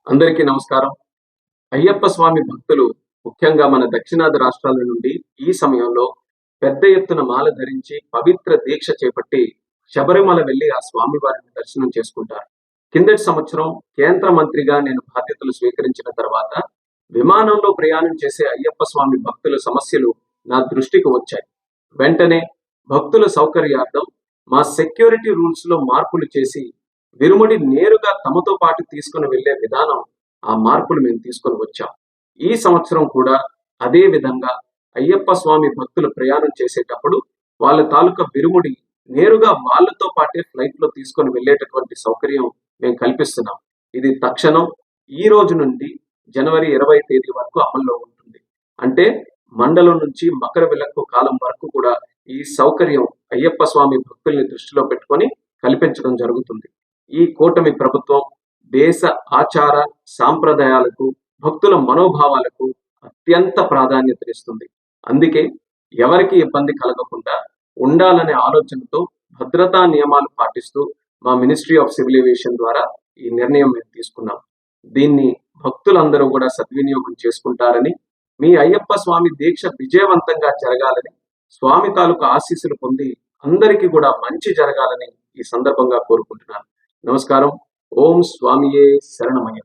అందరికీ నమస్కారం. అయ్యప్ప స్వామి భక్తులు ముఖ్యంగా మన దక్షిణాది రాష్ట్రాల నుండి ఈ సమయంలో పెద్ద ఎత్తున మాల ధరించి పవిత్ర దీక్ష చేపట్టి శబరిమల వెళ్లి ఆ స్వామి వారిని దర్శనం చేసుకుంటారు. కిందటి సంవత్సరం కేంద్ర మంత్రిగా నేను బాధ్యతలు స్వీకరించిన తర్వాత విమానంలో ప్రయాణం చేసే అయ్యప్ప స్వామి భక్తుల సమస్యలు నా దృష్టికి వచ్చాయి. వెంటనే భక్తుల సౌకర్యార్థం మా సెక్యూరిటీ రూల్స్ లో మార్పులు చేసి విరుముడి నేరుగా తమతో పాటు తీసుకుని వెళ్లే విధానం, ఆ మార్పులు మేము తీసుకొని వచ్చాం. ఈ సంవత్సరం కూడా అదే విధంగా అయ్యప్ప స్వామి భక్తులు ప్రయాణం చేసేటప్పుడు వాళ్ళ తాలూకా విరుముడి నేరుగా వాళ్ళతో పాటే ఫ్లైట్ లో తీసుకొని వెళ్ళేటటువంటి సౌకర్యం మేము కల్పిస్తున్నాం. ఇది తక్షణం ఈ రోజు నుండి జనవరి 20 తేదీ వరకు అమల్లో ఉంటుంది. అంటే మండలం నుంచి మకర విలక్కు కాలం వరకు కూడా ఈ సౌకర్యం అయ్యప్ప స్వామి భక్తుల్ని దృష్టిలో పెట్టుకొని కల్పించడం జరుగుతుంది. ఈ కూటమి ప్రభుత్వం దేశ ఆచార సాంప్రదాయాలకు, భక్తుల మనోభావాలకు అత్యంత ప్రాధాన్యతనిస్తుంది. అందుకే ఎవరికి ఇబ్బంది కలగకుండా ఉండాలనే ఆలోచనతో భద్రతా నియమాలు పాటిస్తూ మా మినిస్ట్రీ ఆఫ్ సివిల్ ఏవియేషన్ ద్వారా ఈ నిర్ణయం మేము తీసుకున్నాం. దీన్ని భక్తులందరూ కూడా సద్వినియోగం చేసుకుంటారని, మీ అయ్యప్ప స్వామి దీక్ష విజయవంతంగా జరగాలని, స్వామి తాలూకు ఆశీస్సులు పొంది అందరికీ కూడా మంచి జరగాలని ఈ సందర్భంగా కోరుకుంటున్నాను. నమస్కారం. ఓం స్వామియే శరణమయ్య.